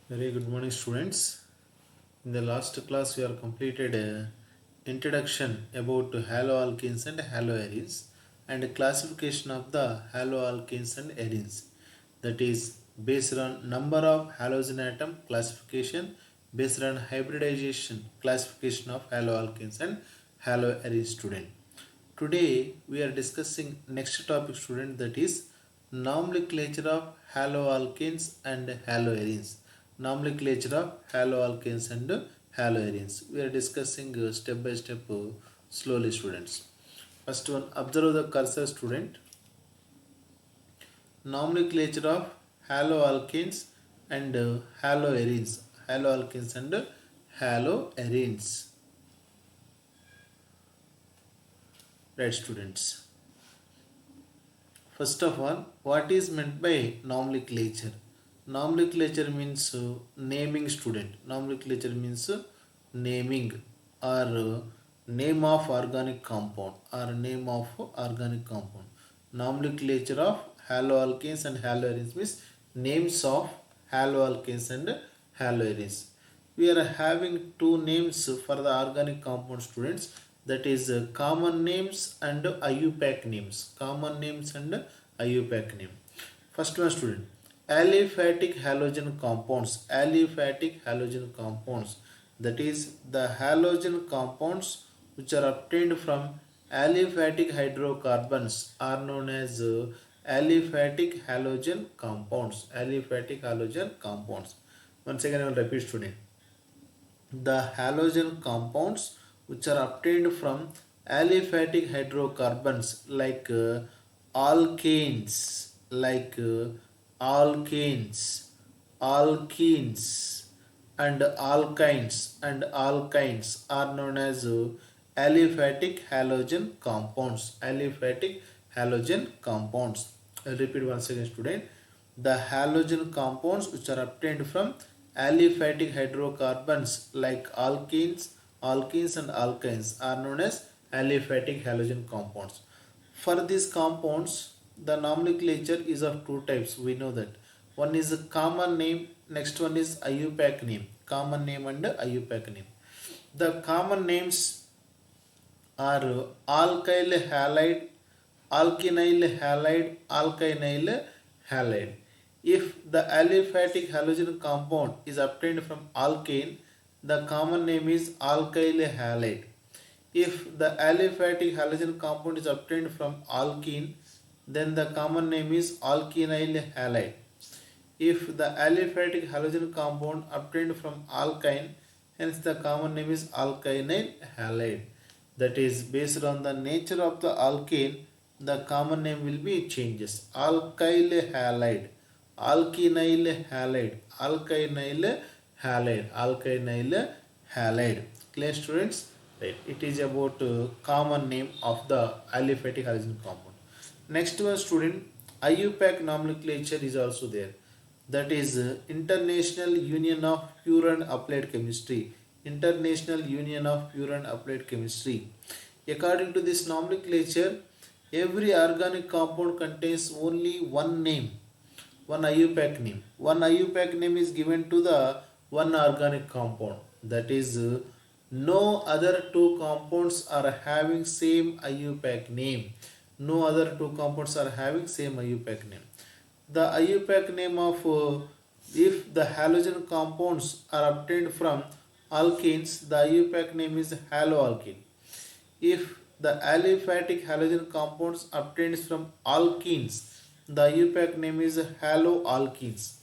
Very good morning, students. In the last class, we have completed a introduction about haloalkenes and haloarenes and a classification of the haloalkenes and arenes. That is based on number of halogen atom classification, based on hybridization classification of haloalkenes and haloarenes. Student. Today we are discussing next topic, student, that is nomenclature of haloalkanes and haloarenes. Nomenclature of haloalkanes and haloarenes. We are discussing step by step slowly, students. First one, observe the cursor, student. Nomenclature of haloalkanes and haloarenes. Haloalkanes and haloarenes. Right, students. First of all, what is meant by nomenclature? Nomenclature means naming, student. Nomenclature means naming or name of organic compound or name of organic compound. Nomenclature of haloalkanes and haloarenes means names of haloalkanes and haloarenes. We are having two names for the organic compound, students, that is common names and IUPAC names. Common names and IUPAC name. First one, student, aliphatic halogen compounds. Aliphatic halogen compounds, that is the halogen compounds which are obtained from aliphatic hydrocarbons are known as aliphatic halogen compounds. Aliphatic halogen compounds. Once again I will repeat, student. The halogen compounds which are obtained from aliphatic hydrocarbons like alkanes, alkanes, alkenes, and alkynes are known as aliphatic halogen compounds. Aliphatic halogen compounds. I'll repeat once again, student. The halogen compounds which are obtained from aliphatic hydrocarbons like alkenes and alkynes are known as aliphatic halogen compounds. For these compounds, the nomenclature is of two types. We know that. One is a common name, next one is IUPAC name. Common name and IUPAC name. The common names are alkyl halide, alkenyl halide, alkynyl halide. If the aliphatic halogen compound is obtained from alkane, the common name is alkyl halide. If the aliphatic halogen compound is obtained from alkene, then the common name is alkenyl halide. If the aliphatic halogen compound obtained from alkyne, hence the common name is alkynyl halide. That is based on the nature of the alkane, the common name will be changes. Alkyl halide, alkenyl halide, alkynyl halide, alkynyl halide. Clear, students? Right. It is about common name of the aliphatic halogen compound. Next one, student, IUPAC nomenclature is also there. That is International Union of Pure and Applied Chemistry. International Union of Pure and Applied Chemistry. According to this nomenclature, every organic compound contains only one name, one IUPAC name. One IUPAC name is given to the one organic compound. That is, no other two compounds are having same IUPAC name. No other two compounds are having same IUPAC name. The IUPAC name of if the halogen compounds are obtained from alkenes, the IUPAC name is haloalkene. If the aliphatic halogen compounds obtained from alkenes, the IUPAC name is haloalkenes.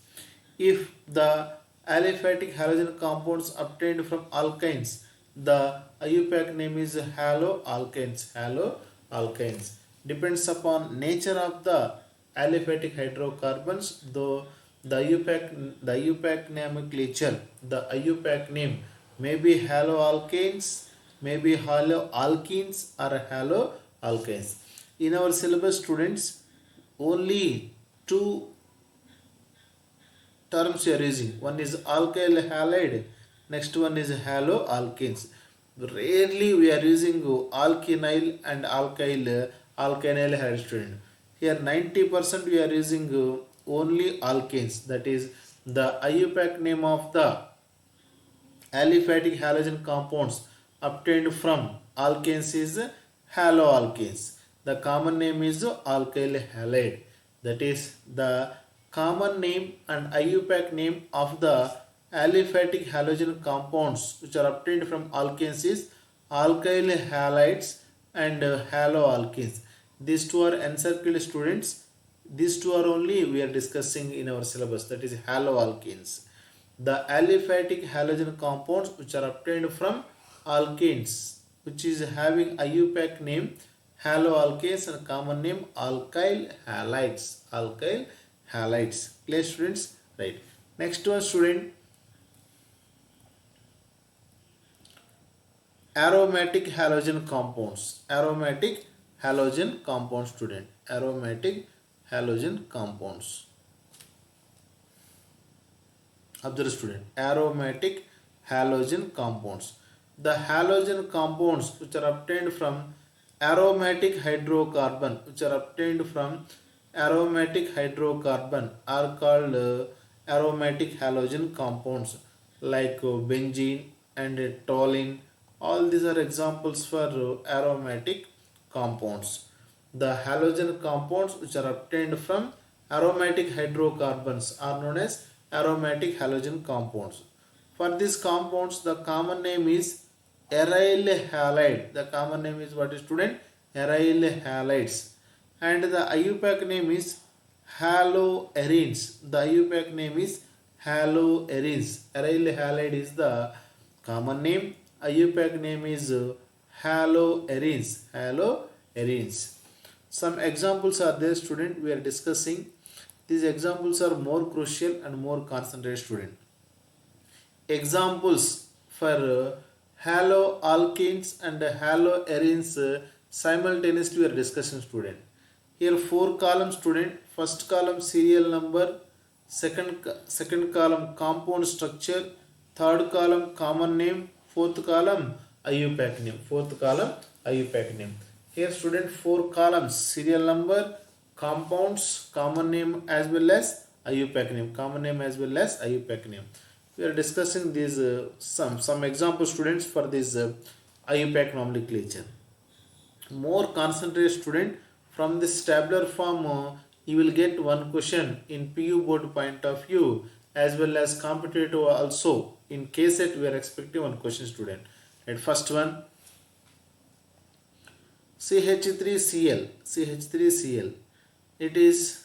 If the aliphatic halogen compounds obtained from alkynes, the IUPAC name is haloalkanes. Haloalkanes. Depends upon nature of the aliphatic hydrocarbons, though the IUPAC nomenclature, the IUPAC name may be haloalkanes, may be haloalkenes or haloalkanes. In our syllabus, students, only two terms you are using. One is alkyl halide, next one is haloalkenes. Rarely we are using alkenyl and alkynyl halide, student. Here 90% we are using only alkanes, that is The IUPAC name of the aliphatic halogen compounds obtained from alkanes is haloalkanes. The common name is alkyl halide. That is the common name and IUPAC name of the aliphatic halogen compounds which are obtained from alkanes is alkyl halides and haloalkanes. These two are encircled students. These two are only we are discussing in our syllabus, that is haloalkanes. The aliphatic halogen compounds which are obtained from alkanes which is having IUPAC name haloalkanes and common name alkyl halides. Alkyl halides. Clear students? Right. Next one student, aromatic halogen compounds. Aromatic halogen compounds student. Aromatic halogen compounds. Observe student, aromatic halogen compounds. The halogen compounds which are obtained from aromatic hydrocarbon are called aromatic halogen compounds like benzene and toluene. All these are examples for aromatic compounds. The halogen compounds which are obtained from aromatic hydrocarbons are known as aromatic halogen compounds. For these compounds, the common name is aryl halide. The common name is what is student? Aryl halides. And the IUPAC name is haloarenes. The IUPAC name is haloarenes. Aryl halide is the common name. IUPAC name is haloarenes. Haloarenes. Some examples are there student we are discussing. These examples are more crucial and more concentrated student. Examples for haloalkanes and haloarenes simultaneously we are discussing student. Here 4 columns student. First column serial number, second column compound structure, third column common name, fourth column IUPAC name. Fourth column IUPAC name. Here student 4 columns serial number, compounds, common name as well as IUPAC name. Common name as well as IUPAC name. We are discussing these some example students for this IUPAC nomenclature. More concentrated student, from this tabular form you will get one question in PU board point of view as well as competitive also. In KCET we are expecting one question student. Right, first one, CH3Cl. CH3Cl. It is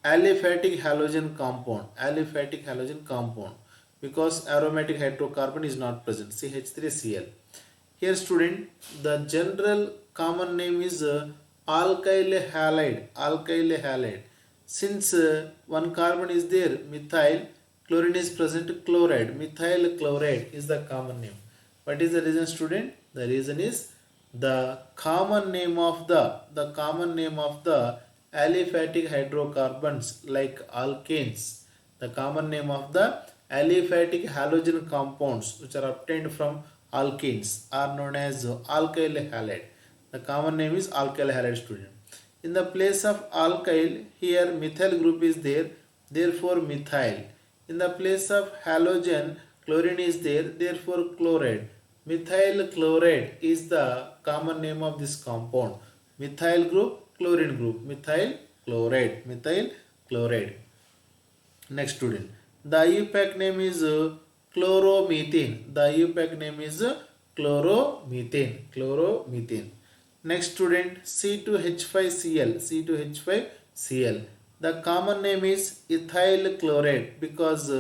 aliphatic halogen compound. Aliphatic halogen compound because aromatic hydrocarbon is not present. CH3Cl. Here student, the general common name is alkyl halide. Alkyl halide. Since one carbon is there, methyl, chlorine is present, chloride. Methyl chloride is the common name. What is the reason student? The reason is the common name of the aliphatic hydrocarbons like alkanes. The common name of the aliphatic halogen compounds which are obtained from alkanes are known as alkyl halide. The common name is alkyl halide student. In the place of alkyl, here methyl group is there, therefore methyl. In the place of halogen, chlorine is there, therefore chloride. Methyl chloride is the common name of this compound. Methyl group, chlorine group. Methyl chloride. Methyl chloride. Next student. The IUPAC name is chloromethane. The IUPAC name is chloromethane. Chloromethane. Next student, C2H5Cl. C2H5Cl. The common name is ethyl chloride because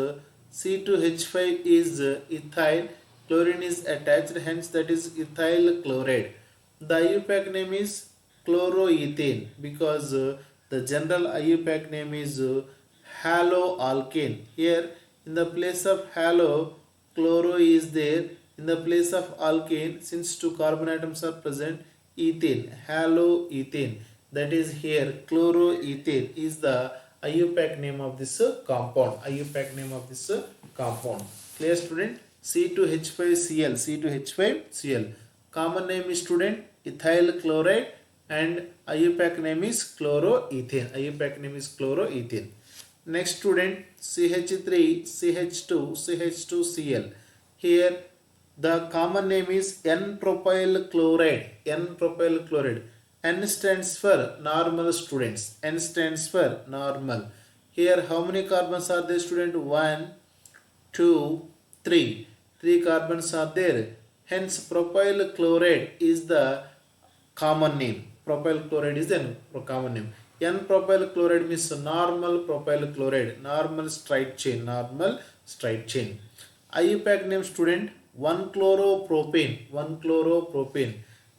C2H5 is ethyl, chlorine is attached, hence that is ethyl chloride. The IUPAC name is chloroethane because the general IUPAC name is haloalkane. Here in the place of halo, chloro is there. In the place of alkane, since two carbon atoms are present, ethane, haloethane. That is here chloroethane is the IUPAC name of this compound. IUPAC name of this compound. Clear student? C2H5Cl. C2H5Cl. Common name is student ethyl chloride and IUPAC name is chloroethane. IUPAC name is chloroethane. Next student, CH3, CH2, CH2Cl. Here the common name is N-propyl chloride. N-propyl chloride. N stands for normal students. N stands for normal. Here how many carbons are there student? 1, 2, 3. 3 carbons are there. Hence propyl chloride is the common name. Propyl chloride is the common name. N-propyl chloride means normal propyl chloride. Normal straight chain. Normal straight chain. IUPAC name student 1-chloropropane. 1-chloropropane.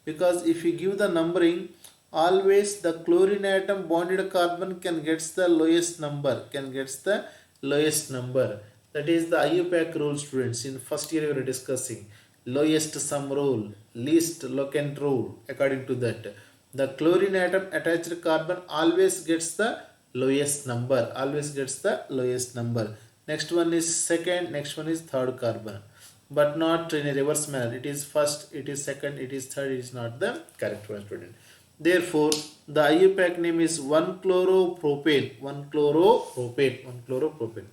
Because if you give the numbering, always the chlorine atom bonded carbon can gets the lowest number. Can gets the lowest number. That is the IUPAC rule students. In first year we were discussing. Lowest sum rule, least locant rule. According to that, the chlorine atom attached carbon always gets the lowest number. Always gets the lowest number. Next one is second, next one is third carbon. But not in a reverse manner. It is first, it is second, it is third. It is not the correct one student. Therefore, the IUPAC name is 1-chloropropane. 1-chloropropane. 1-chloropropane.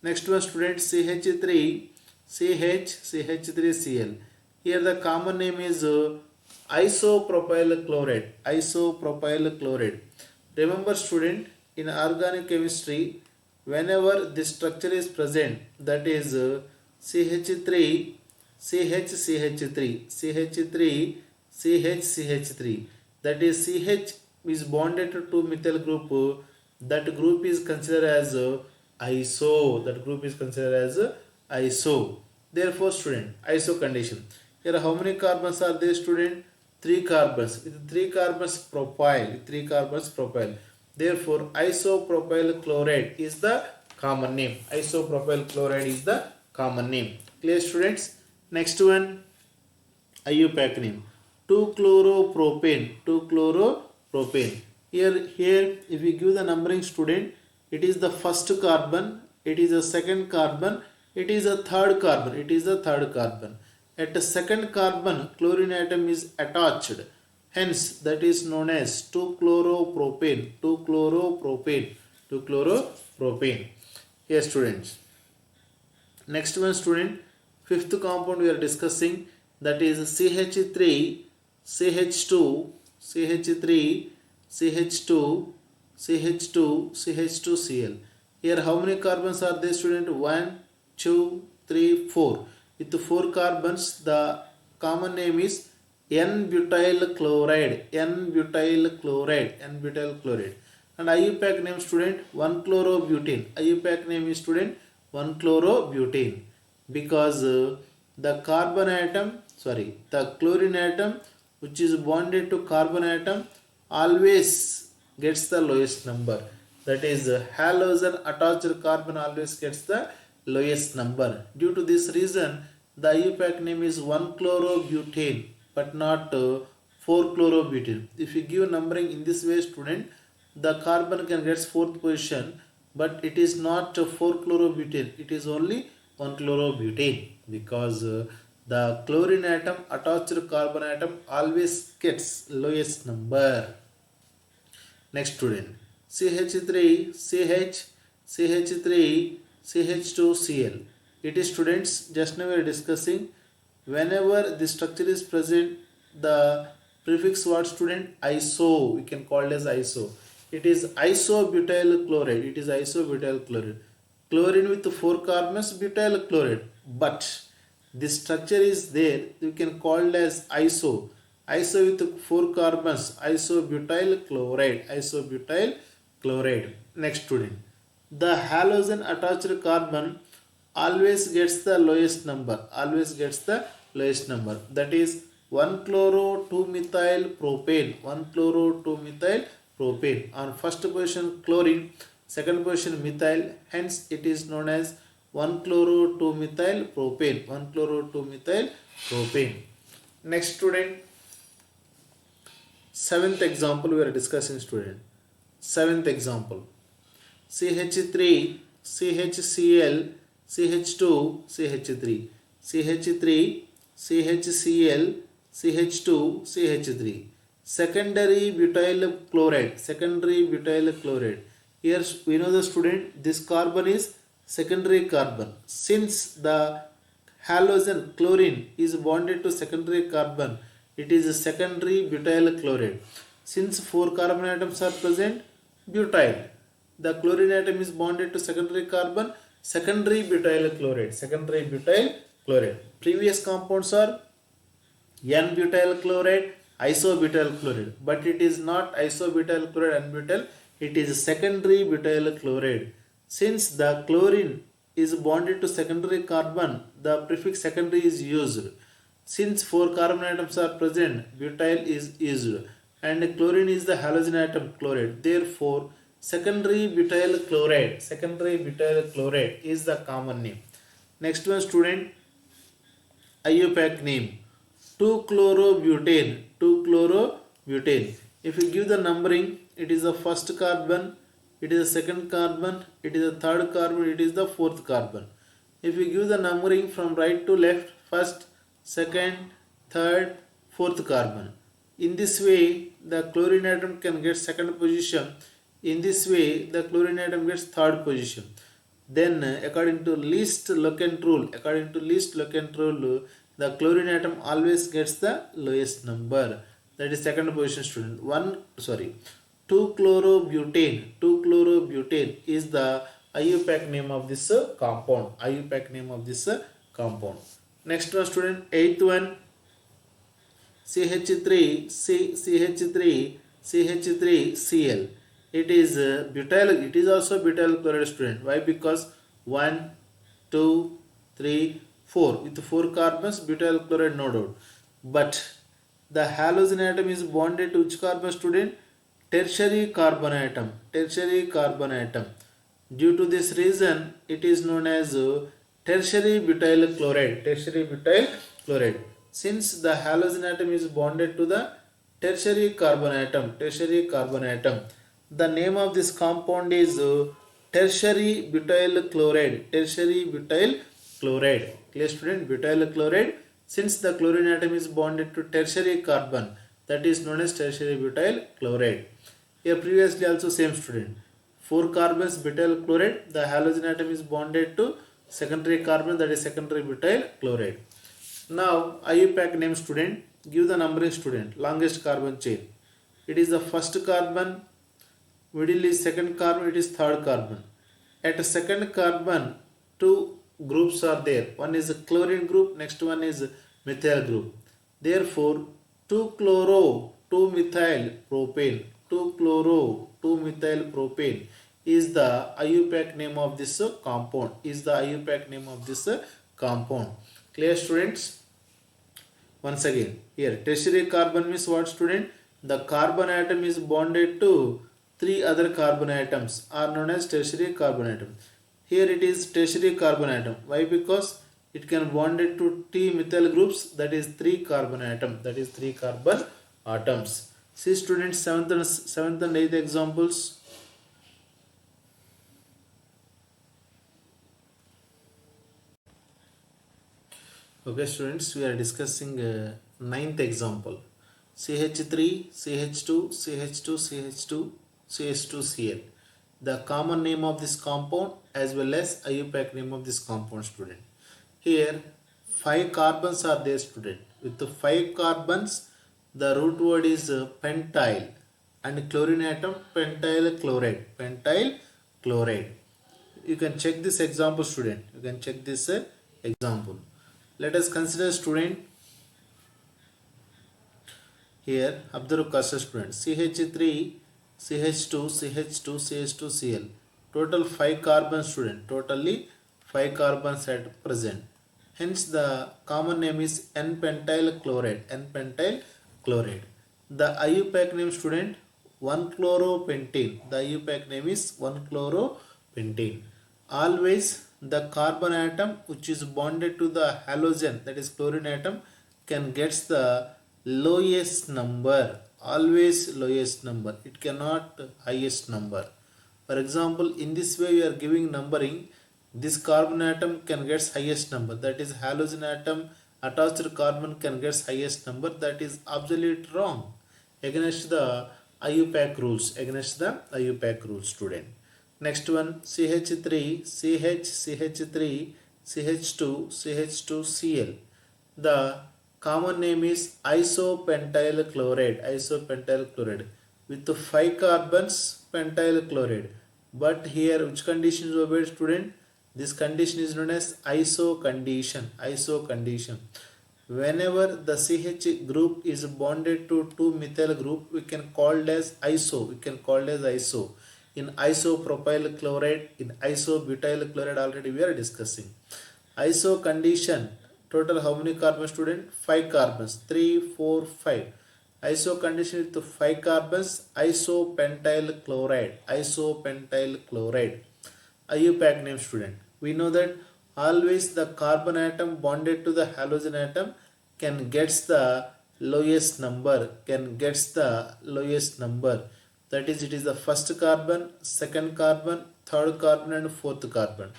Next one student, CH3, CH3Cl. Here the common name is isopropyl chloride. Isopropyl chloride. Remember student, in organic chemistry, whenever this structure is present, that is CH3, CH3, CH3, CH3. That is CH is bonded to methyl group. That group is considered as iso. That group is considered as iso. Therefore student, iso condition. Here how many carbons are there student? 3 carbons. With 3 carbons propyl. With 3 carbons propyl. Therefore isopropyl chloride is the common name. Isopropyl chloride is the common name. Clear students? Next one, IUPAC name 2-chloropropane. 2-chloropropane. Here if we give the numbering student, it is the first carbon, it is the second carbon, it is a third carbon. It is the third carbon. At the second carbon, chlorine atom is attached. Hence, that is known as 2-chloropropane. 2-chloropropane. 2-chloropropane. Yes, students. Next one, student. Fifth compound we are discussing, that is CH3, CH2, CH3, CH2, CH2, CH2Cl. Here how many carbons are there student? 1, 2, 3, 4. With 4 carbons, the common name is N-butyl chloride. N-butyl chloride. N-butyl chloride. And IUPAC name student 1-chlorobutane. IUPAC name is student 1-chlorobutane. Because the chlorine atom which is bonded to carbon atom always gets the lowest number. That is halogen attached carbon always gets the lowest number. Due to this reason, the IUPAC name is 1-chlorobutane but not 4-chlorobutane. If you give numbering in this way student, the carbon can get 4th position, but it is not 4-chlorobutane. It is only 1-chlorobutane because the chlorine atom attached carbon atom always gets lowest number. Next student, CH3, CH3, CH2Cl. It is students, just now we are discussing, whenever the structure is present, the prefix what student? Iso. We can call it as iso. It is isobutyl chloride. It is isobutyl chloride. Chlorine with 4 carbons, butyl chloride. But this structure is there, you can call it as iso. Iso with 4 carbons, isobutyl chloride. Isobutyl chloride. Next student, the halogen attached carbon always gets the lowest number. Always gets the lowest number. That is 1-chloro-2-methyl propane. 1-chloro-2-methyl propane. On first position chlorine, second position methyl. Hence it is known as 1-chloro-2-methyl propane. 1-chloro-2-methyl propane. Next student, 7th example we are discussing student. 7th example, CH3, CHCl, CH2, CH3, CH3, CHCl, CH2, CH3. Secondary butyl chloride. Secondary butyl chloride. Here we know the student, this carbon is secondary carbon. Since the halogen chlorine is bonded to secondary carbon, it is a secondary butyl chloride. Since 4 carbon atoms are present, butyl. The chlorine atom is bonded to secondary carbon, secondary butyl chloride. Secondary butyl chloride. Previous compounds are N-butyl chloride, isobutyl chloride, but it is not isobutyl chloride N-butyl, it is secondary butyl chloride. Since the chlorine is bonded to secondary carbon, the prefix secondary is used. Since 4 carbon atoms are present, butyl is used, and chlorine is the halogen atom chloride. Therefore, secondary butyl chloride is the common name. Next one, student, IUPAC name 2-chlorobutane. 2-chlorobutane. If you give the numbering, it is the first carbon, it is the second carbon, it is the third carbon, it is the fourth carbon. If you give the numbering from right to left, first, second, third, fourth carbon. In this way, the chlorine atom can get second position. In this way, the chlorine atom gets third position. Then, according to least locant rule, the chlorine atom always gets the lowest number. That is second position, student. 2-chlorobutane. 2-chlorobutane is the IUPAC name of this compound. Next one, student, eighth one, CH3Cl. It is butyl. It is also butyl chloride, student. Why? Because 1, 2, 3, 4 with 4 carbons, butyl chloride, no doubt. But the halogen atom is bonded to which carbon, student? Tertiary carbon atom. Due to this reason, it is known as tertiary butyl chloride. Since the halogen atom is bonded to the tertiary carbon atom, the name of this compound is tertiary butyl chloride. Clear, student? Butyl chloride. Since the chlorine atom is bonded to tertiary carbon, that is known as tertiary butyl chloride. Here previously also same, student. 4 carbons butyl chloride. The halogen atom is bonded to secondary carbon, that is secondary butyl chloride. Now IUPAC name, student. Give the numbering, student. Longest carbon chain. It is the first carbon. Middle is second carbon. It is third carbon. At second carbon, 2 groups are there. One is a chlorine group. Next one is methyl group. Therefore, 2-chloro, 2-methyl propane. 2-chloro, 2-methyl propane is the IUPAC name of this compound. Clear, students? Once again, here tertiary carbon means what, student? The carbon atom is bonded to 3 other carbon atoms are known as tertiary carbon atom. Here it is tertiary carbon atom. Why? Because it can bond it to T methyl groups, that is 3 carbon atom. See, students, 7th and 8th examples. Okay, students, we are discussing 9th example. CH3, CH2, CH2, CH2, CH2Cl. The common name of this compound as well as IUPAC name of this compound, student. Here 5 carbons are there, student. With the 5 carbons, the root word is pentyl, and chlorine atom pentyl chloride. You can check this example, student. Let us consider, student. Here observe cursor, student. CH3, CH2, CH2, CH2Cl. Total 5 carbons, student. Totally 5 carbons at present. Hence the common name is N-pentyl chloride. The IUPAC name, student, 1-chloropentane. The IUPAC name is 1-chloropentane. Always the carbon atom which is bonded to the halogen, that is chlorine atom, can get the lowest number. Always lowest number. It cannot highest number. For example, in this way we are giving numbering. This carbon atom can get highest number. That is halogen atom attached carbon can get highest number. That is absolutely wrong. Against the IUPAC rules. Student. Next one CH3, CH, CH3, CH2, CH2Cl. The common name is isopentyl chloride, isopentyl chloride with 5 carbons pentyl chloride. But here which condition is obeyed, student? This condition is known as iso condition, iso condition. Whenever the CH group is bonded to 2 methyl group, we can call as iso, we can call as iso. In isopropyl chloride, in isobutyl chloride already we are discussing. Iso condition, total how many carbons, student? 5 carbons, 3, 4, 5. Iso condition with 5 carbons, isopentyl chloride, isopentyl chloride. IUPAC name, student. We know that always the carbon atom bonded to the halogen atom can gets the lowest number, can gets the lowest number. That is, it is the first carbon, second carbon, third carbon and fourth carbon.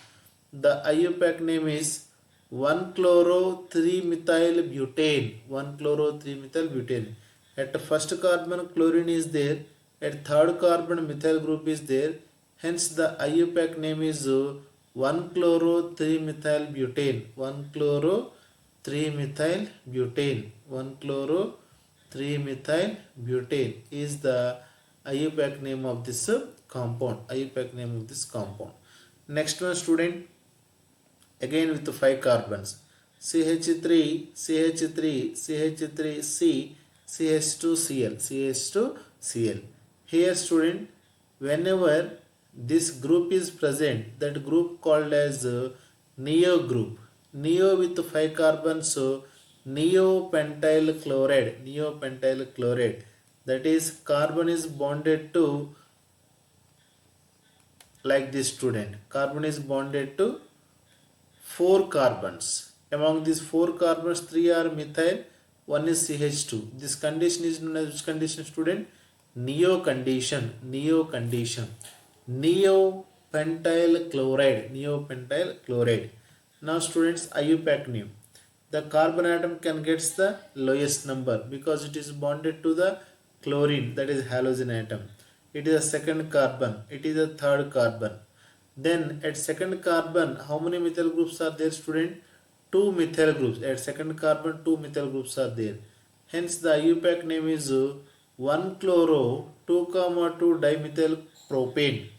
The IUPAC name is 1-chloro-3-methyl butane, 1-chloro-3-methyl butane. At first carbon chlorine is there, at third carbon methyl group is there. Hence the IUPAC name is 1-chloro-3-methyl butane, 1-chloro-3-methyl butane, 1-chloro-3-methyl butane is the IUPAC name of this compound, IUPAC name of this compound. Next one, student, again with 5 carbons, CH3, CH3, CH3C, CH2Cl, CH2Cl. Here, student, whenever this group is present, that group called as neo group. Neo with 5 carbons, so neopentyl chloride, neopentyl chloride. That is, carbon is bonded to like this, student. Carbon is bonded to 4 carbons. Among these 4 carbons, 3 are methyl, 1 is CH2. This condition is known as which condition, student? Neo condition, neo condition. Neopentyl chloride, neopentyl chloride. Now, students, IUPAC name. The carbon atom can get the lowest number because it is bonded to the chlorine, that is halogen atom. It is a second carbon, it is a third carbon. Then at second carbon, how many methyl groups are there, student? 2 methyl groups. At second carbon, 2 methyl groups are there. Hence the IUPAC name is 1-chloro-2,2 dimethyl propane.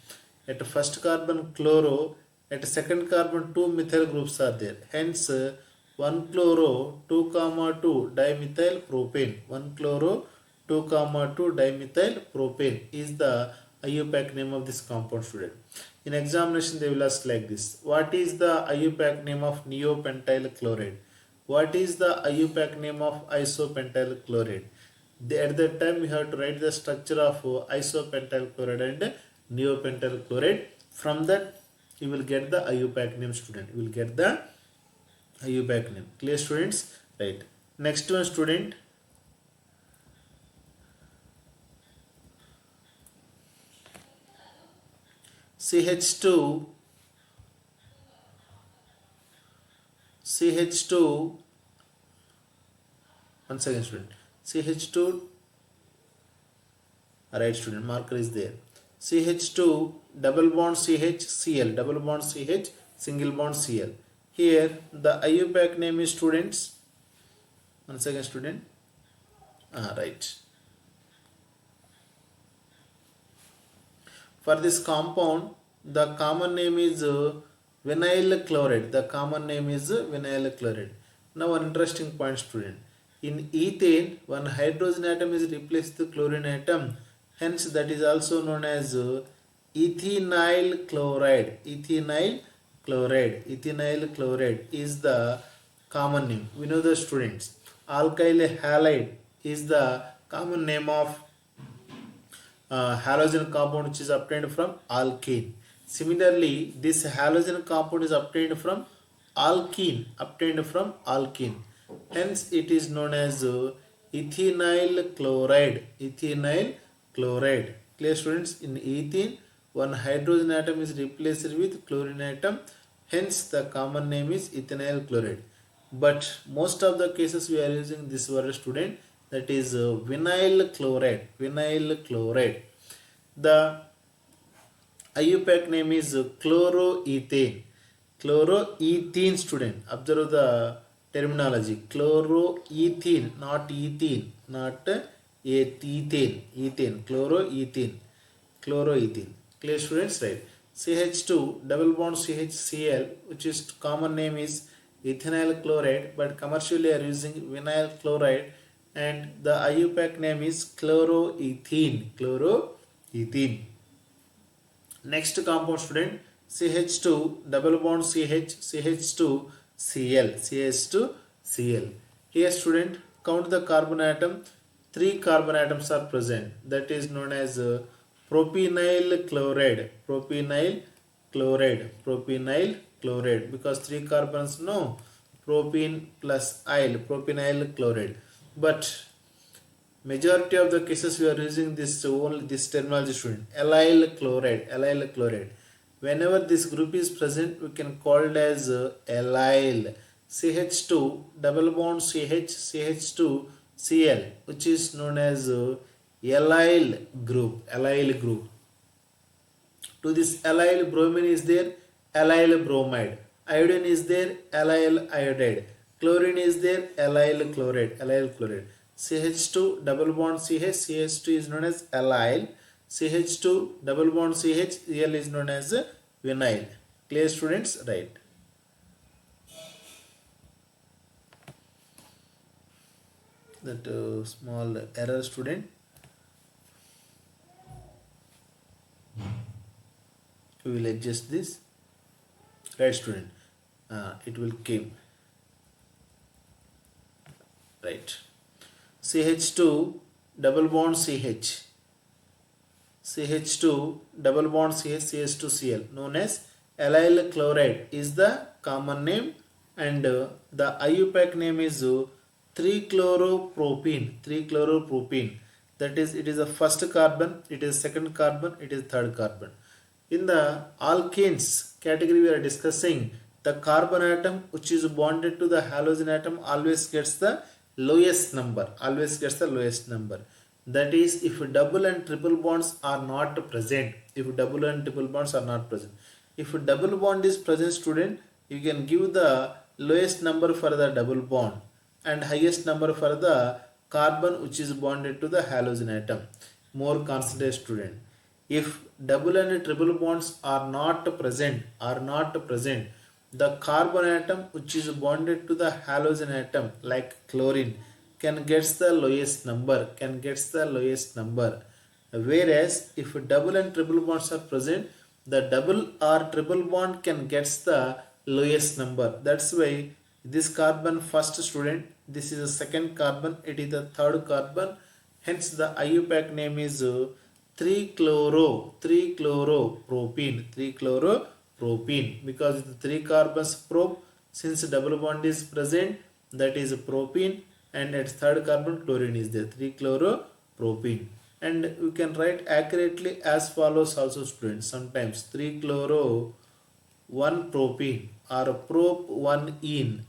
At first carbon chloro, at second carbon 2 methyl groups are there. Hence 1-chloro-2,2 dimethyl propane. 1-chloro-2,2 dimethyl propane is the IUPAC name of this compound, student. In examination they will ask like this: what is the IUPAC name of neopentyl chloride? What is the IUPAC name of isopentyl chloride? At that time we have to write the structure of isopentyl chloride and neopentyl chloride. From that you will get the IUPAC name, student. You will get the IUPAC name. Clear, students? Right. Next one, student. CH2, CH2, once again, student, CH2, right, student, marker is there. CH2, double bond CH, Cl, double bond CH, single bond Cl. Here the IUPAC name is, students, once again, student, right. For this compound, the common name is vinyl chloride. The common name is vinyl chloride. Now, one interesting point, student. In ethane, one hydrogen atom is replaced with chlorine atom. Hence, that is also known as ethynyl chloride. Ethynyl chloride. Ethynyl chloride is the common name. We know the, students. Alkyl halide is the common name of halogen compound which is obtained from alkene. Similarly, this halogen compound is obtained from alkene, Hence, it is known as ethynyl chloride. Ethynyl chloride. Clear, students? In ethene, one hydrogen atom is replaced with chlorine atom. Hence, the common name is ethynyl chloride. But most of the cases we are using this word, student, that is vinyl chloride. Vinyl chloride. The IUPAC name is chloroethane. Chloroethene, student. Observe the terminology. Chloroethene, not ethene, not ethane. Ethane. Chloroethene. Chloroethene. Clear, students, right? CH2 double bond CHCl, which is common name is ethynyl chloride, but commercially are using vinyl chloride, and the IUPAC name is chloroethene. Chloroethene. Next compound, student, CH2 double bond CH2 Cl, CH2 Cl. Here, student, count the carbon atom. 3 carbon atoms are present. That is known as propenyl chloride. Propenyl chloride. Because 3 carbons, no, propene plus yl, propenyl chloride. But majority of the cases we are using this only this terminology, student. Allyl chloride. Whenever this group is present, we can call it as allyl. CH2 double bond CH2 Cl, which is known as allyl group. To this allyl, bromine is there, allyl bromide. Iodine is there, allyl iodide. Chlorine is there, allyl chloride. CH2 double bond CH2 is known as allyl. CH2 double bond CHCl is known as vinyl. Clear, students? Right. That small error, student. We will adjust this. Right, student. It will came. Right. CH2 double bond CH2 double bond CH2Cl, known as allyl chloride, is the common name, and the IUPAC name is 3-chloropropene. That is, it is the first carbon, it is second carbon, it is third carbon. In the alkanes category we are discussing, the carbon atom which is bonded to the halogen atom always gets the lowest number. That is, if double and triple bonds are not present. If double bond is present, student, you can give the lowest number for the double bond and highest number for the carbon which is bonded to the halogen atom. More concentrate, student. If double and triple bonds are not present, the carbon atom which is bonded to the halogen atom, like chlorine, can gets the lowest number. Whereas if double and triple bonds are present, the double or triple bond can gets the lowest number. That's why this carbon first, student, this is the second carbon, it is the third carbon. Hence the IUPAC name is 3-chloropropene, because the 3 carbons prop, since double bond is present, that is propene, and at third carbon chlorine is there, 3-chloropropene. And we can write accurately as follows also, students. Sometimes 3-chloro-1-propene or prop-1-ene,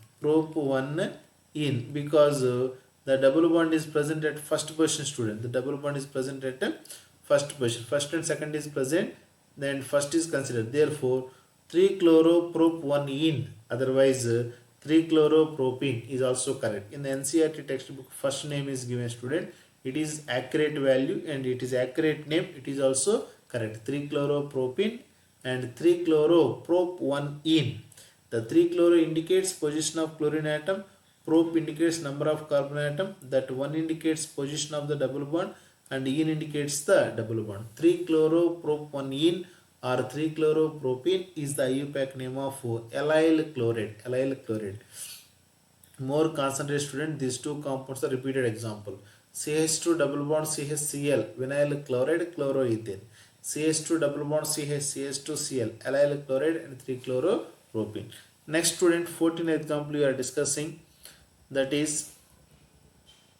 because the double bond is present at first position, student. The double bond is present at first position. First and second is present, then first is considered. Therefore, 3-chloroprop-1-ene, otherwise 3-chloropropene is also correct. In the NCERT textbook, first name is given, student. It is accurate value and it is accurate name. It is also correct. 3-chloropropene and 3-chloroprop-1-ene. The 3-chloro indicates position of chlorine atom. Prop indicates number of carbon atom. That 1 indicates position of the double bond, and ene indicates the double bond. 3-chloroprop-1-ene or 3-chloropropene is the IUPAC name of allyl chloride. More concentrate, student. These two compounds are repeated example. CH2 double bond CHCl, vinyl chloride, chloroethane. CH2 double bond CH2Cl, allyl chloride, and 3-chloropropene. Next, student, 14th example we are discussing, that is